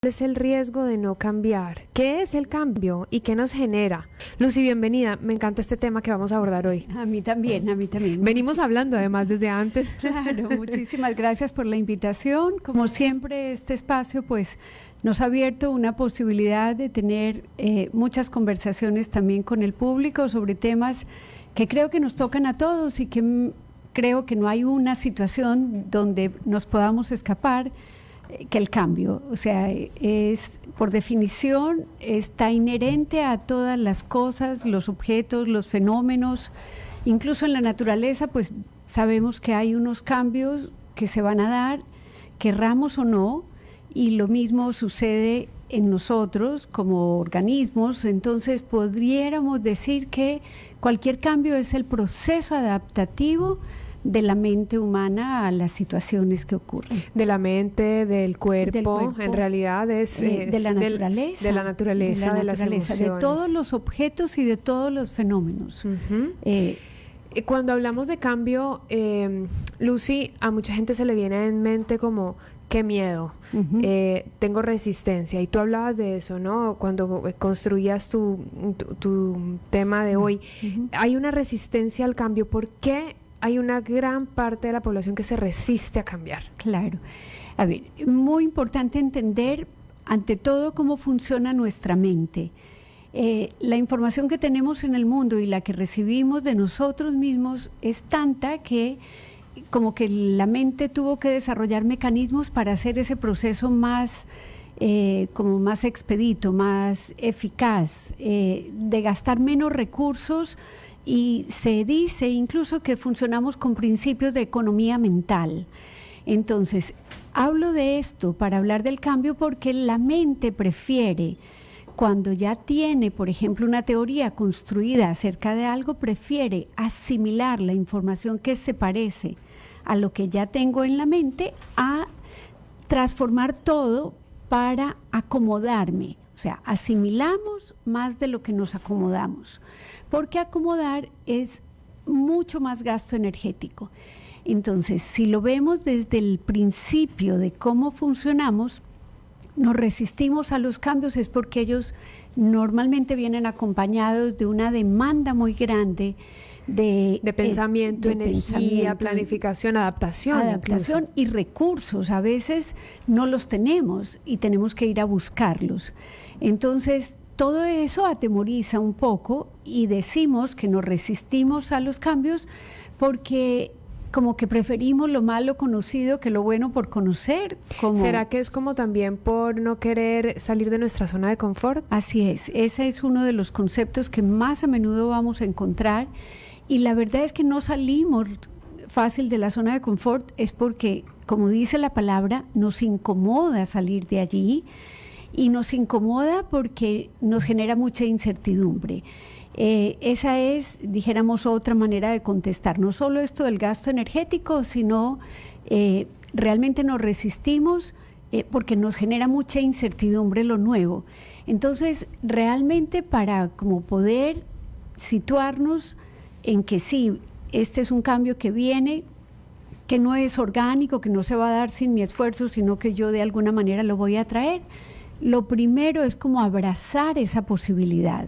es el riesgo de no cambiar? ¿Qué es el cambio y qué nos genera? Lucy, bienvenida. Me encanta este tema que vamos a abordar hoy. A mí también, a mí también. Venimos hablando además desde antes. Claro, muchísimas gracias por la invitación. Como siempre, este espacio pues nos ha abierto una posibilidad de tener muchas conversaciones también con el público sobre temas que creo que nos tocan a todos y que creo que no hay una situación donde nos podamos escapar que el cambio, o sea, es por definición está inherente a todas las cosas, los objetos, los fenómenos, incluso en la naturaleza, pues sabemos que hay unos cambios que se van a dar, querramos o no, y lo mismo sucede en nosotros como organismos. Entonces podríamos decir que cualquier cambio es el proceso adaptativo de la mente humana a las situaciones que ocurren. De la mente, del cuerpo, en realidad es de la naturaleza, de las emociones, de todos los objetos y de todos los fenómenos. Cuando hablamos de cambio, Lucy, a mucha gente se le viene en mente como qué miedo, tengo resistencia, y tú hablabas de eso, ¿no? Cuando construías tu tema de hoy, hay una resistencia al cambio. ¿Por qué hay una gran parte de la población que se resiste a cambiar? Claro. A ver, muy importante entender ante todo cómo funciona nuestra mente. La información que tenemos en el mundo y la que recibimos de nosotros mismos es tanta que como que la mente tuvo que desarrollar mecanismos para hacer ese proceso más como más expedito, más eficaz, de gastar menos recursos. Y se dice incluso que funcionamos con principios de economía mental. Entonces, hablo de esto para hablar del cambio porque la mente prefiere, cuando ya tiene, por ejemplo, una teoría construida acerca de algo, prefiere asimilar la información que se parece a lo que ya tengo en la mente a transformar todo para acomodarme. O sea, asimilamos más de lo que nos acomodamos, porque acomodar es mucho más gasto energético. Entonces, si lo vemos desde el principio de cómo funcionamos, nos resistimos a los cambios es porque ellos normalmente vienen acompañados de una demanda muy grande de pensamiento, energía, planificación, adaptación y recursos. A veces no los tenemos y tenemos que ir a buscarlos. Entonces, todo eso atemoriza un poco y decimos que nos resistimos a los cambios porque como que preferimos lo malo conocido que lo bueno por conocer. ¿Será que es como también por no querer salir de nuestra zona de confort? Así es, ese es uno de los conceptos que más a menudo vamos a encontrar, y la verdad es que no salimos fácil de la zona de confort, es porque, como dice la palabra, nos incomoda salir de allí. Y nos incomoda porque nos genera mucha incertidumbre. Esa es, dijéramos, otra manera de contestar. No solo esto del gasto energético, sino realmente nos resistimos porque nos genera mucha incertidumbre lo nuevo. Entonces, realmente para como poder situarnos en que sí, este es un cambio que viene, que no es orgánico, que no se va a dar sin mi esfuerzo, sino que yo de alguna manera lo voy a traer. Lo primero es como abrazar esa posibilidad,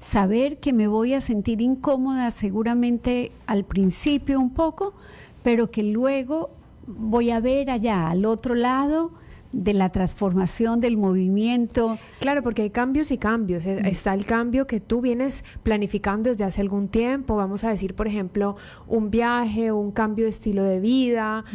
saber que me voy a sentir incómoda seguramente al principio un poco, pero que luego voy a ver allá al otro lado de la transformación, del movimiento. Claro, porque hay cambios y cambios. Está el cambio que tú vienes planificando desde hace algún tiempo, vamos a decir, por ejemplo, un viaje, un cambio de estilo de vida,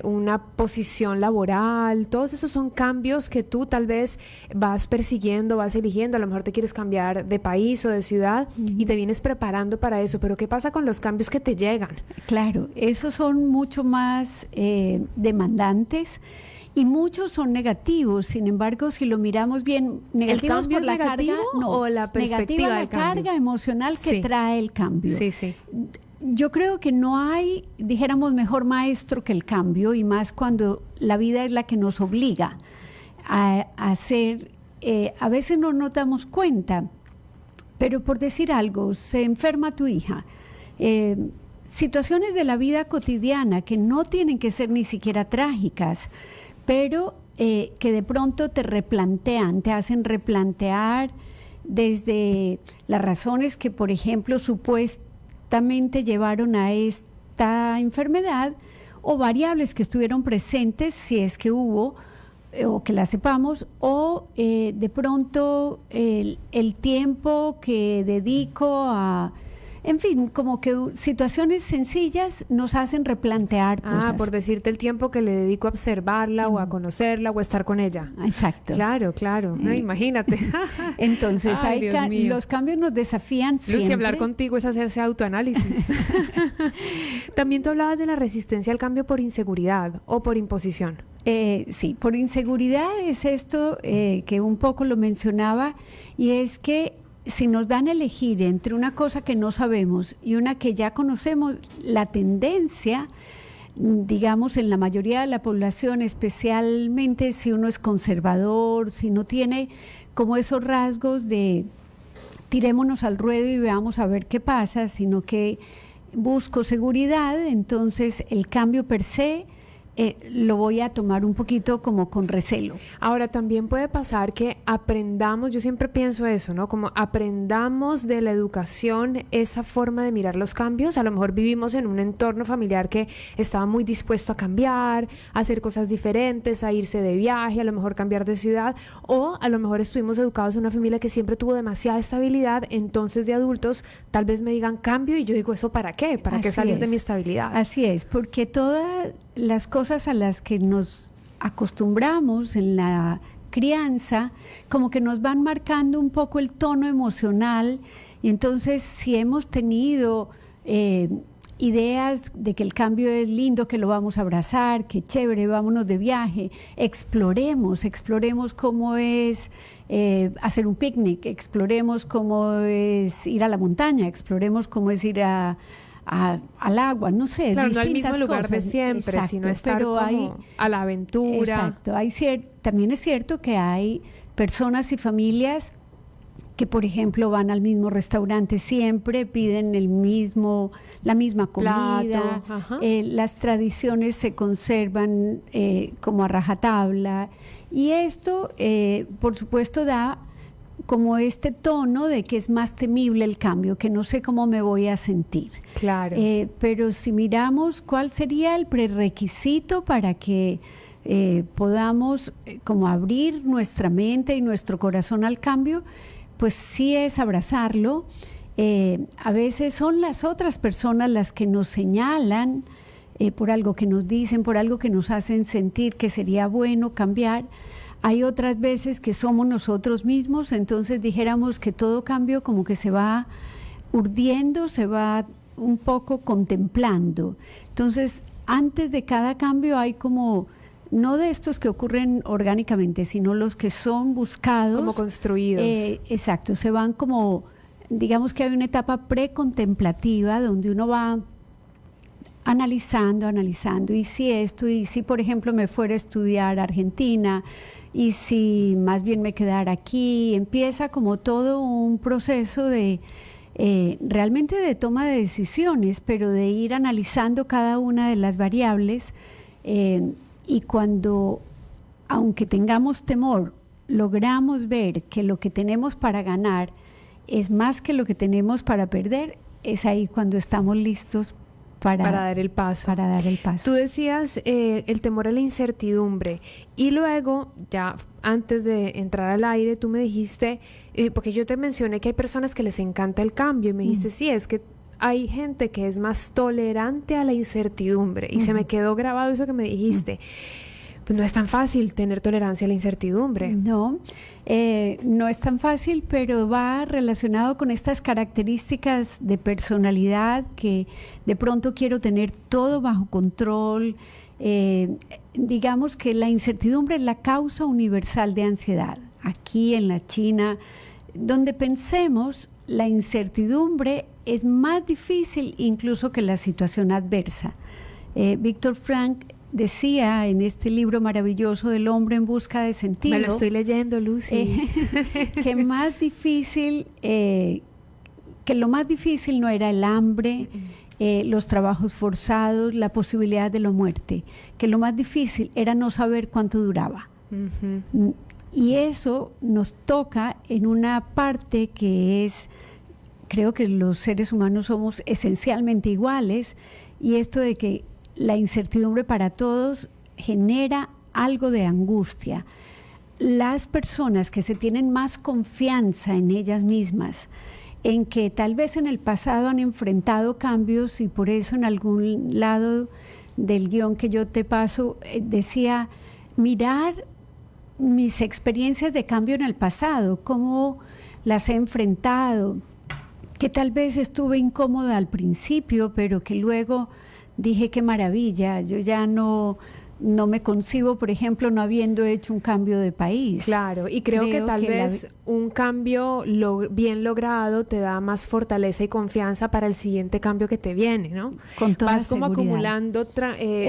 una posición laboral. Todos esos son cambios que tú tal vez vas persiguiendo, vas eligiendo. A lo mejor te quieres cambiar de país o de ciudad y te vienes preparando para eso. Pero ¿qué pasa con los cambios que te llegan? Claro, esos son mucho más demandantes. Y muchos son negativos. Sin embargo, si lo miramos bien, negativos por la carga, no, o la perspectiva negativa del la carga emocional que trae el cambio. Sí, sí. Yo creo que no hay, dijéramos, mejor maestro que el cambio, y más cuando la vida es la que nos obliga a hacer. A veces no nos damos cuenta, pero por decir algo, se enferma tu hija. Situaciones de la vida cotidiana que no tienen que ser ni siquiera trágicas, pero que de pronto te replantean, te hacen replantear desde las razones que, por ejemplo, supuestamente llevaron a esta enfermedad o variables que estuvieron presentes, si es que hubo, o que la sepamos, o de pronto el tiempo que dedico a... En fin, como que situaciones sencillas nos hacen replantear cosas. Por decirte el tiempo que le dedico a observarla o a conocerla o a estar con ella. Exacto. Claro. No, imagínate. Entonces, los cambios nos desafían siempre. Lucy, hablar contigo es hacerse autoanálisis. También tú hablabas de la resistencia al cambio por inseguridad o por imposición. Sí, por inseguridad es esto que un poco lo mencionaba, y es que si nos dan a elegir entre una cosa que no sabemos y una que ya conocemos, la tendencia, digamos, en la mayoría de la población, especialmente si uno es conservador, si no tiene como esos rasgos de tirémonos al ruedo y veamos a ver qué pasa, sino que busco seguridad, entonces el cambio per se lo voy a tomar un poquito como con recelo. Ahora, también puede pasar que aprendamos, yo siempre pienso eso, ¿no? Como aprendamos de la educación esa forma de mirar los cambios. A lo mejor vivimos en un entorno familiar que estaba muy dispuesto a cambiar, a hacer cosas diferentes, a irse de viaje, a lo mejor cambiar de ciudad, o a lo mejor estuvimos educados en una familia que siempre tuvo demasiada estabilidad, entonces de adultos tal vez me digan cambio y yo digo, ¿eso para qué? ¿Para qué salir de mi estabilidad? Así es, porque todas las cosas a las que nos acostumbramos en la crianza, como que nos van marcando un poco el tono emocional, y entonces si hemos tenido ideas de que el cambio es lindo, que lo vamos a abrazar, que chévere, vámonos de viaje, exploremos cómo es hacer un picnic, exploremos cómo es ir a la montaña, exploremos cómo es ir al agua, no sé, claro, no al mismo cosas. lugar de siempre, exacto, sino estar como a la aventura. Exacto, también es cierto que hay personas y familias que, por ejemplo, van al mismo restaurante siempre, piden la misma comida, las tradiciones se conservan como a rajatabla, y esto, por supuesto, da como este tono de que es más temible el cambio, que no sé cómo me voy a sentir. Claro. Pero si miramos cuál sería el prerequisito para que podamos como abrir nuestra mente y nuestro corazón al cambio, pues sí es abrazarlo. A veces son las otras personas las que nos señalan por algo que nos dicen, por algo que nos hacen sentir que sería bueno cambiar. Hay otras veces que somos nosotros mismos, entonces dijéramos que todo cambio como que se va urdiendo, se va un poco contemplando. Entonces, antes de cada cambio hay como, no de estos que ocurren orgánicamente, sino los que son buscados. Como construidos. Exacto, se van como, digamos que hay una etapa precontemplativa donde uno va analizando, y si esto, y si por ejemplo me fuera a estudiar a Argentina, y si más bien me quedara aquí, empieza como todo un proceso de realmente de toma de decisiones, pero de ir analizando cada una de las variables, y cuando, aunque tengamos temor, logramos ver que lo que tenemos para ganar es más que lo que tenemos para perder, es ahí cuando estamos listos para dar el paso. Tú decías el temor a la incertidumbre, y luego, ya antes de entrar al aire, tú me dijiste, porque yo te mencioné que hay personas que les encanta el cambio, y me dijiste, sí, es que hay gente que es más tolerante a la incertidumbre, y se me quedó grabado eso que me dijiste. Pues no es tan fácil tener tolerancia a la incertidumbre. No, no es tan fácil, pero va relacionado con estas características de personalidad que de pronto quiero tener todo bajo control. Digamos que la incertidumbre es la causa universal de ansiedad. Aquí en la China, donde pensemos, la incertidumbre es más difícil incluso que la situación adversa. Víctor Frank decía en este libro maravilloso del hombre en busca de sentido. Me lo estoy leyendo, Lucy. Que más difícil, que lo más difícil no era el hambre, los trabajos forzados, la posibilidad de la muerte, que lo más difícil era no saber cuánto duraba. Ujú. Y eso nos toca en una parte que es, creo que los seres humanos somos esencialmente iguales, y esto de que la incertidumbre para todos genera algo de angustia. Las personas que se tienen más confianza en ellas mismas, en que tal vez en el pasado han enfrentado cambios, y por eso en algún lado del guión que yo te paso decía, mirar mis experiencias de cambio en el pasado, cómo las he enfrentado, que tal vez estuve incómoda al principio, pero que luego dije qué maravilla, yo ya no me concibo, por ejemplo, no habiendo hecho un cambio de país. Claro, y creo que tal vez un cambio bien logrado te da más fortaleza y confianza para el siguiente cambio que te viene, ¿no? Con toda Vas como seguridad. acumulando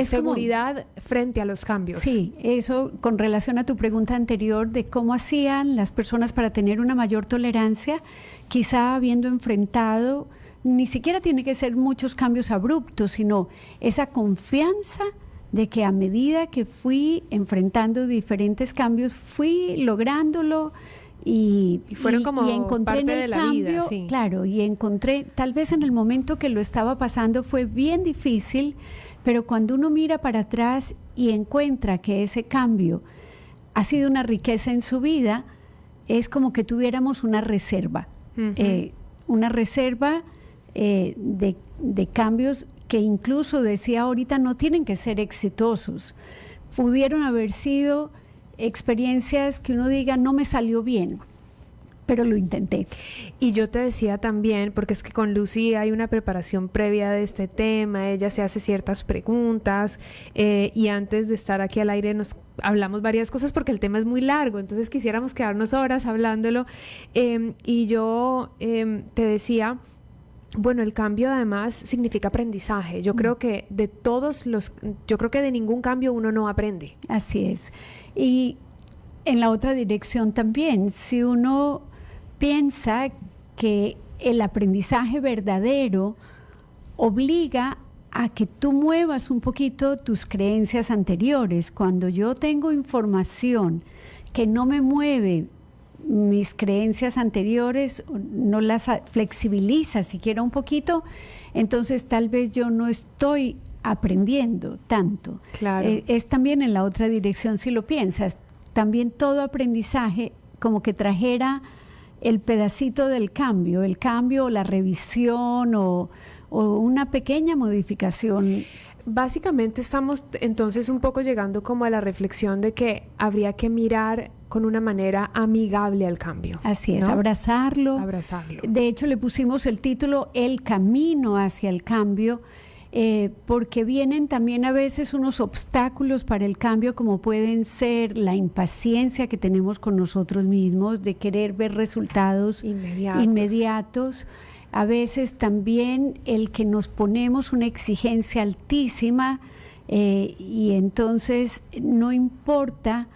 seguridad frente a los cambios. Sí, eso con relación a tu pregunta anterior de cómo hacían las personas para tener una mayor tolerancia, quizá habiendo enfrentado, ni siquiera tiene que ser muchos cambios abruptos, sino esa confianza de que a medida que fui enfrentando diferentes cambios, fui lográndolo y fueron como encontré parte en el de la cambio, vida, sí. claro, y encontré, tal vez en el momento que lo estaba pasando fue bien difícil, pero cuando uno mira para atrás y encuentra que ese cambio ha sido una riqueza en su vida, es como que tuviéramos una reserva, una reserva de cambios que incluso, decía ahorita, no tienen que ser exitosos. Pudieron haber sido experiencias que uno diga, no me salió bien, pero lo intenté. Y yo te decía también, porque es que con Lucy hay una preparación previa de este tema, ella se hace ciertas preguntas, y antes de estar aquí al aire nos hablamos varias cosas porque el tema es muy largo, entonces quisiéramos quedarnos horas hablándolo, y yo te decía, bueno, el cambio además significa aprendizaje. Yo creo que yo creo que de ningún cambio uno no aprende. Así es. Y en la otra dirección también, si uno piensa que el aprendizaje verdadero obliga a que tú muevas un poquito tus creencias anteriores. Cuando yo tengo información que no me mueve mis creencias anteriores, no las flexibiliza siquiera un poquito, entonces tal vez yo no estoy aprendiendo tanto. Claro. Es también en la otra dirección, si lo piensas, también todo aprendizaje como que trajera el pedacito del cambio, el cambio o la revisión o una pequeña modificación. Básicamente estamos entonces un poco llegando como a la reflexión de que habría que mirar con una manera amigable al cambio. Así es, ¿no? abrazarlo. Abrazarlo. De hecho, le pusimos el título El camino hacia el cambio, porque vienen también a veces unos obstáculos para el cambio, como pueden ser la impaciencia que tenemos con nosotros mismos de querer ver resultados inmediatos. A veces también el que nos ponemos una exigencia altísima, y entonces no importa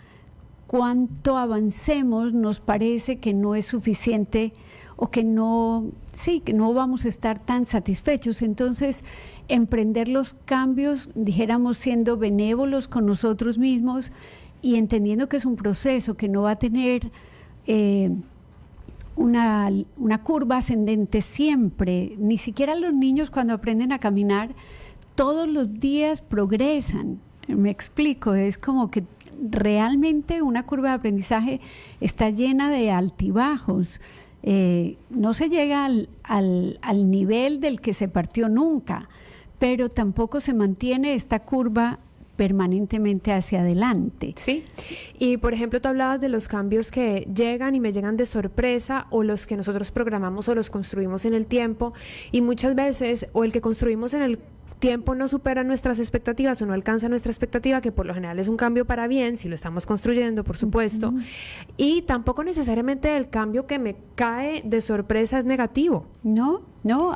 cuánto avancemos, nos parece que no es suficiente o que no vamos a estar tan satisfechos. Entonces, emprender los cambios, dijéramos, siendo benévolos con nosotros mismos y entendiendo que es un proceso que no va a tener una curva ascendente siempre. Ni siquiera los niños, cuando aprenden a caminar, todos los días progresan. Me explico, es como que realmente una curva de aprendizaje está llena de altibajos. No se llega al nivel del que se partió nunca, pero tampoco se mantiene esta curva permanentemente hacia adelante. Sí, y por ejemplo tú hablabas de los cambios que llegan y me llegan de sorpresa, o los que nosotros programamos o los construimos en el tiempo, y muchas veces o el que construimos en el tiempo no supera nuestras expectativas o no alcanza nuestra expectativa, que por lo general es un cambio para bien, si lo estamos construyendo, por supuesto, y tampoco necesariamente el cambio que me cae de sorpresa es negativo. No,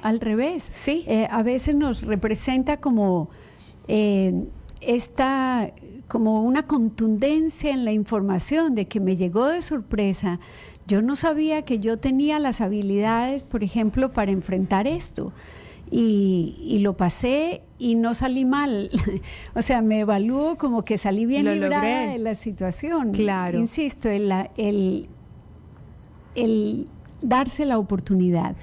al revés. Sí. A veces nos representa como como una contundencia en la información de que me llegó de sorpresa. Yo no sabía que yo tenía las habilidades, por ejemplo, para enfrentar esto. y lo pasé y no salí mal. O sea, me evalúo como que salí bien librada de la situación. Claro. Insisto, el darse la oportunidad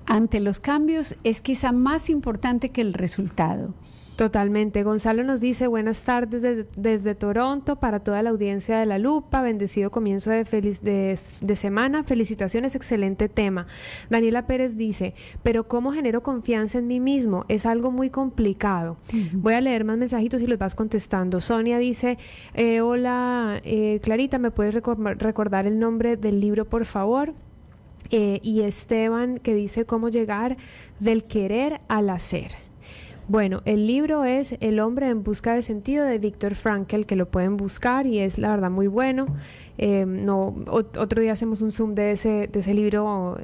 ante los cambios es quizá más importante que el resultado. Totalmente. Gonzalo nos dice, buenas tardes desde Toronto para toda la audiencia de La Lupa, bendecido comienzo de semana, felicitaciones, excelente tema. Daniela Pérez dice, pero ¿cómo genero confianza en mí mismo? Es algo muy complicado. Voy a leer más mensajitos y los vas contestando. Sonia dice, hola Clarita, ¿me puedes recordar el nombre del libro, por favor? Y Esteban que dice, ¿cómo llegar del querer al hacer? Bueno, el libro es El hombre en busca de sentido de Viktor Frankl, que lo pueden buscar y es la verdad muy bueno. Otro día hacemos un zoom de ese libro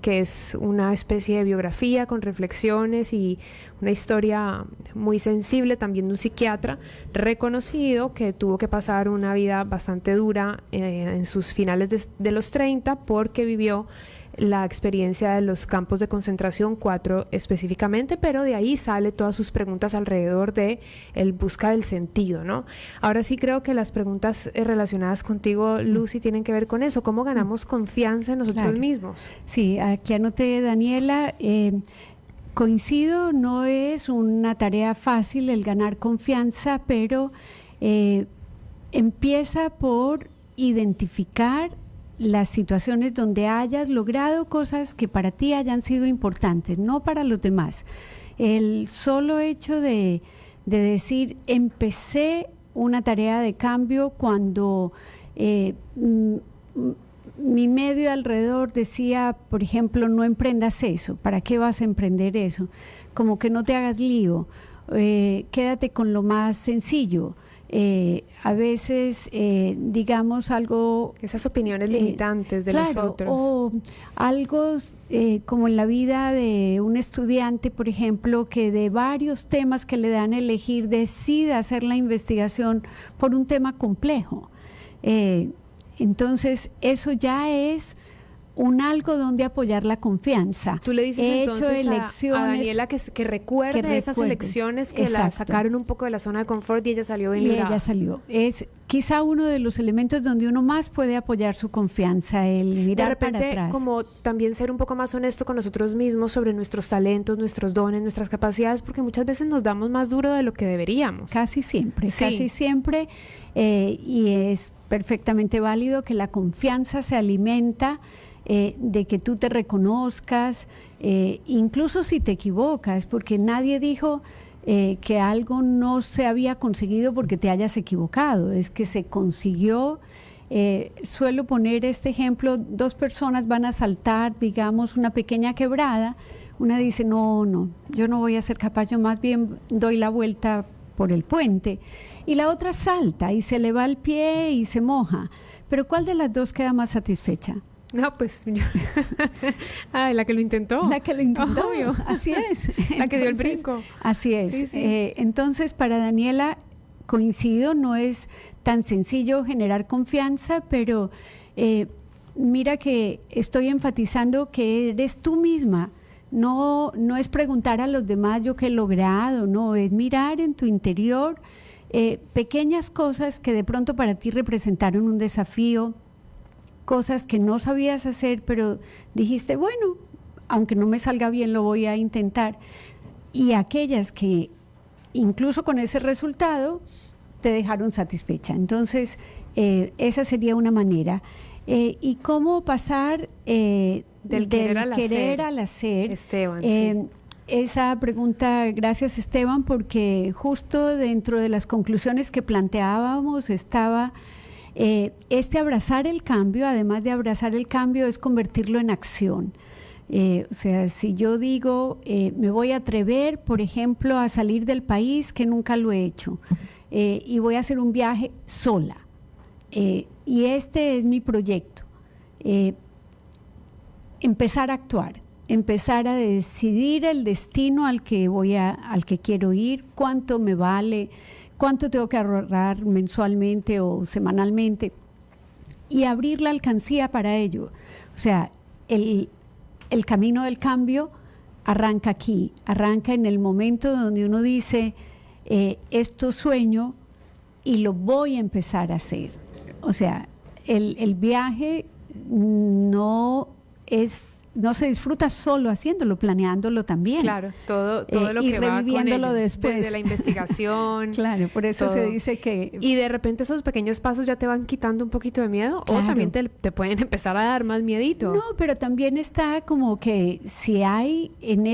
que es una especie de biografía con reflexiones y una historia muy sensible también de un psiquiatra reconocido que tuvo que pasar una vida bastante dura en sus finales de los 30 porque vivió la experiencia de los campos de concentración, 4 específicamente, pero de ahí sale todas sus preguntas alrededor de el busca del sentido, ¿no? Ahora sí creo que las preguntas relacionadas contigo, Lucy, tienen que ver con eso, ¿cómo ganamos confianza en nosotros mismos? Sí, aquí anoté, Daniela, coincido, no es una tarea fácil el ganar confianza, pero empieza por identificar las situaciones donde hayas logrado cosas que para ti hayan sido importantes, no para los demás. El solo hecho de decir, empecé una tarea de cambio cuando mi medio alrededor decía, por ejemplo, no emprendas eso, ¿para qué vas a emprender eso? Como que no te hagas lío, quédate con lo más sencillo. A veces, digamos, algo... Esas opiniones limitantes de los otros. O algo como en la vida de un estudiante, por ejemplo, que de varios temas que le dan a elegir decide hacer la investigación por un tema complejo. Entonces, eso ya es un algo donde apoyar la confianza. Tú le dices entonces a Daniela que recuerde esas elecciones que la sacaron un poco de la zona de confort y ella salió bien librada. Ella salió. Es quizá uno de los elementos donde uno más puede apoyar su confianza, el mirar para atrás. De repente, como también ser un poco más honesto con nosotros mismos sobre nuestros talentos, nuestros dones, nuestras capacidades, porque muchas veces nos damos más duro de lo que deberíamos. Casi siempre, sí. Casi siempre. Y es perfectamente válido que la confianza se alimenta de que tú te reconozcas, incluso si te equivocas, porque nadie dijo que algo no se había conseguido porque te hayas equivocado, es que se consiguió. Suelo poner este ejemplo, 2 personas van a saltar, digamos, una pequeña quebrada, una dice, no, yo no voy a ser capaz, yo más bien doy la vuelta por el puente, y la otra salta y se le va el pie y se moja, pero ¿cuál de las 2 queda más satisfecha? No, pues yo... la que lo intentó. La que lo intentó, obvio. Así es. La que dio el brinco. Así es. Sí, sí. Entonces, para Daniela, coincido, no es tan sencillo generar confianza, pero mira que estoy enfatizando que eres tú misma. No es preguntar a los demás yo qué he logrado, no, es mirar en tu interior pequeñas cosas que de pronto para ti representaron un desafío, cosas que no sabías hacer, pero dijiste, bueno, aunque no me salga bien, lo voy a intentar. Y aquellas que, incluso con ese resultado, te dejaron satisfecha. Entonces, esa sería una manera. ¿Y cómo pasar del querer al hacer? Esteban, sí. Esa pregunta, gracias Esteban, porque justo dentro de las conclusiones que planteábamos estaba... abrazar el cambio, además de abrazar el cambio, es convertirlo en acción. O sea, si yo digo, me voy a atrever, por ejemplo, a salir del país, que nunca lo he hecho, y voy a hacer un viaje sola, y este es mi proyecto, empezar a actuar, empezar a decidir el destino al que quiero ir, cuánto me vale, cuánto tengo que ahorrar mensualmente o semanalmente, y abrir la alcancía para ello. O sea, el camino del cambio arranca aquí, arranca en el momento donde uno dice, esto sueño y lo voy a empezar a hacer. O sea, el viaje no se disfruta solo haciéndolo, planeándolo también. Claro, todo lo que va con ello, después. Desde la investigación. Claro, por eso todo. se dice que... Y de repente esos pequeños pasos ya te van quitando un poquito de miedo, Claro. o también te pueden empezar a dar más miedito. No, pero también está como que si hay en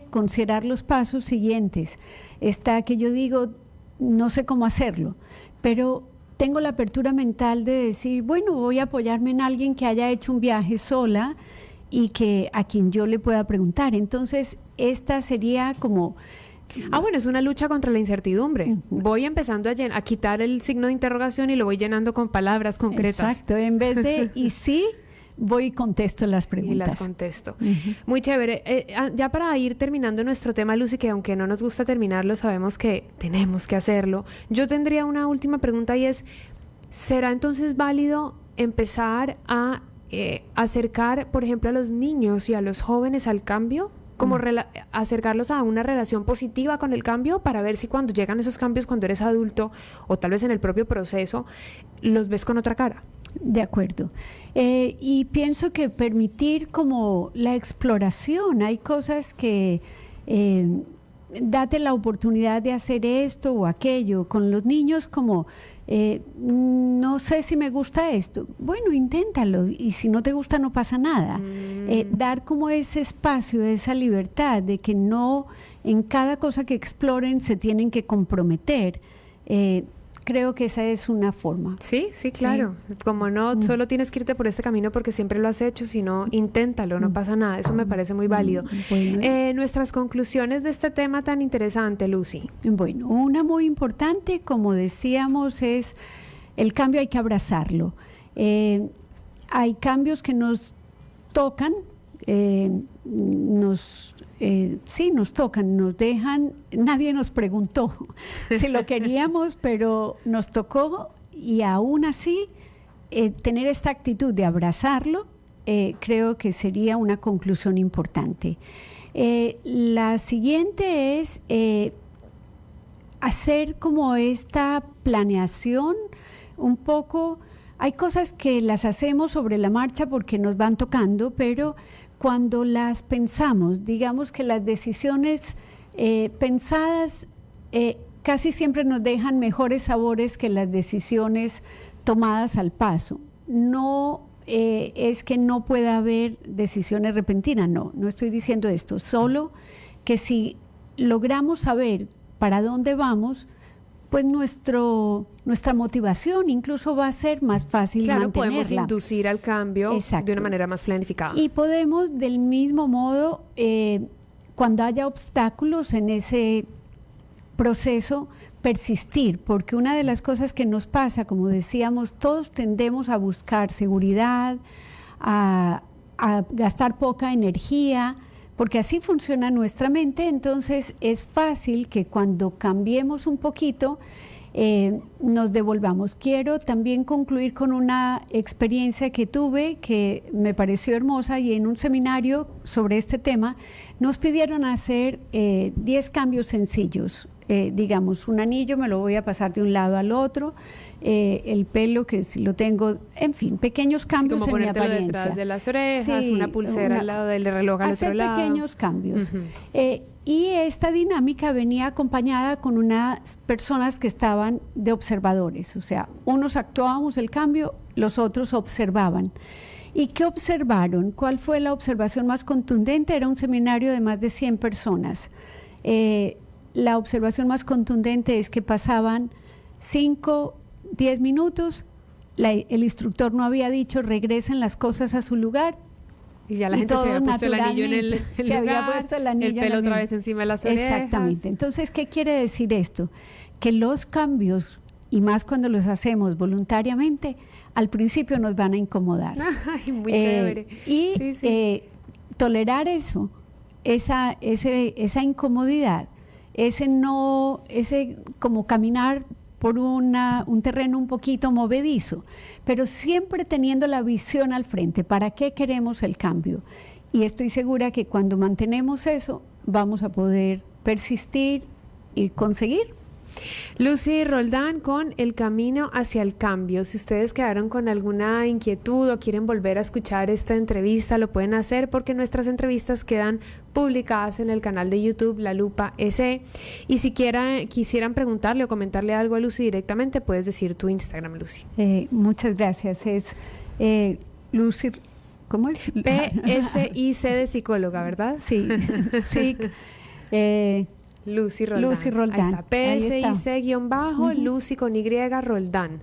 considerar los pasos siguientes, está que yo digo, no sé cómo hacerlo, pero tengo la apertura mental de decir, bueno, voy a apoyarme en alguien que haya hecho un viaje sola y a quien yo le pueda preguntar. Entonces, esta sería como... Bueno, es una lucha contra la incertidumbre. Voy empezando a quitar el signo de interrogación y lo voy llenando con palabras concretas. Exacto, en vez de y sí, voy y contesto las preguntas. Y las contesto. Muy chévere. Ya para ir terminando nuestro tema, Lucy, que aunque no nos gusta terminarlo, sabemos que tenemos que hacerlo. Yo tendría una última pregunta y es, ¿será entonces válido empezar a acercar, por ejemplo, a los niños y a los jóvenes al cambio? Como acercarlos a una relación positiva con el cambio para ver si cuando llegan esos cambios, cuando eres adulto o tal vez en el propio proceso, los ves con otra cara. De acuerdo. Y pienso que permitir como la exploración, hay cosas que date la oportunidad de hacer esto o aquello. Con los niños como, no sé si me gusta esto, bueno, inténtalo y si no te gusta no pasa nada. Dar como ese espacio, esa libertad de que no en cada cosa que exploren se tienen que comprometer. Creo que esa es una forma. Sí, claro. Sí. Como no solo tienes que irte por este camino porque siempre lo has hecho, sino inténtalo, no pasa nada. Eso me parece muy válido. Bueno. Nuestras conclusiones de este tema tan interesante, Lucy. Bueno, una muy importante, como decíamos, es el cambio hay que abrazarlo. Hay cambios que nos tocan, nos tocan, nos dejan, nadie nos preguntó si lo queríamos, pero nos tocó y aún así tener esta actitud de abrazarlo, creo que sería una conclusión importante. La siguiente es hacer como esta planeación un poco. Hay cosas que las hacemos sobre la marcha porque nos van tocando, pero cuando las pensamos, digamos que las decisiones pensadas casi siempre nos dejan mejores sabores que las decisiones tomadas al paso. No es que no pueda haber decisiones repentinas, no estoy diciendo esto, solo que si logramos saber para dónde vamos, pues nuestra motivación incluso va a ser más fácil mantenerla. Claro, podemos inducir al cambio. Exacto. De una manera más planificada. Y podemos del mismo modo, cuando haya obstáculos en ese proceso, persistir, porque una de las cosas que nos pasa, como decíamos, todos tendemos a buscar seguridad, a gastar poca energía, porque así funciona nuestra mente. Entonces es fácil que cuando cambiemos un poquito nos devolvamos. Quiero también concluir con una experiencia que tuve que me pareció hermosa, y en un seminario sobre este tema nos pidieron hacer 10 cambios sencillos. Digamos, un anillo me lo voy a pasar de un lado al otro, el pelo que si lo tengo, en fin, pequeños cambios en mi apariencia. Detrás de las orejas, una pulsera al lado del reloj al otro lado. Hacer pequeños cambios. Y esta dinámica venía acompañada con unas personas que estaban de observadores, o sea, unos actuábamos el cambio, los otros observaban. ¿Y qué observaron? ¿Cuál fue la observación más contundente? Era un seminario de más de 100 personas. La observación más contundente es que pasaban 5, 10 minutos, el instructor no había dicho regresen las cosas a su lugar. Y ya la gente se había puesto el anillo en el lugar, el pelo otra vez encima de las orejas. Exactamente. Entonces, ¿qué quiere decir esto? Que los cambios, y más cuando los hacemos voluntariamente, al principio nos van a incomodar. Ay, muy chévere. Y sí. Tolerar eso, esa incomodidad, ese como caminar por un terreno un poquito movedizo, pero siempre teniendo la visión al frente. ¿Para qué queremos el cambio? Y estoy segura que cuando mantenemos eso, vamos a poder persistir y conseguir. Lucy Roldán con El Camino hacia el Cambio. Si ustedes quedaron con alguna inquietud o quieren volver a escuchar esta entrevista, lo pueden hacer porque nuestras entrevistas quedan publicadas en el canal de YouTube La Lupa SE. Y si quisieran preguntarle o comentarle algo a Lucy directamente, puedes decir tu Instagram, Lucy. Muchas gracias. Es Lucy, ¿cómo es? PSIC de psicóloga, ¿verdad? Sí, sí. Lucy Roldán. Lucy Roldán. Ahí está. PSIC_ Lucy con Y Roldán.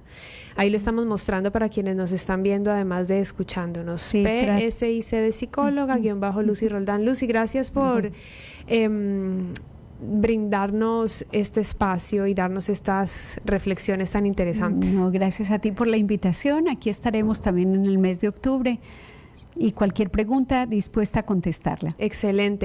Ahí lo estamos mostrando para quienes nos están viendo, además de escuchándonos. Sí, PSIC de psicóloga _ Lucy Roldán. Lucy, gracias por brindarnos este espacio y darnos estas reflexiones tan interesantes. No, gracias a ti por la invitación. Aquí estaremos también en el mes de octubre y cualquier pregunta dispuesta a contestarla. Excelente.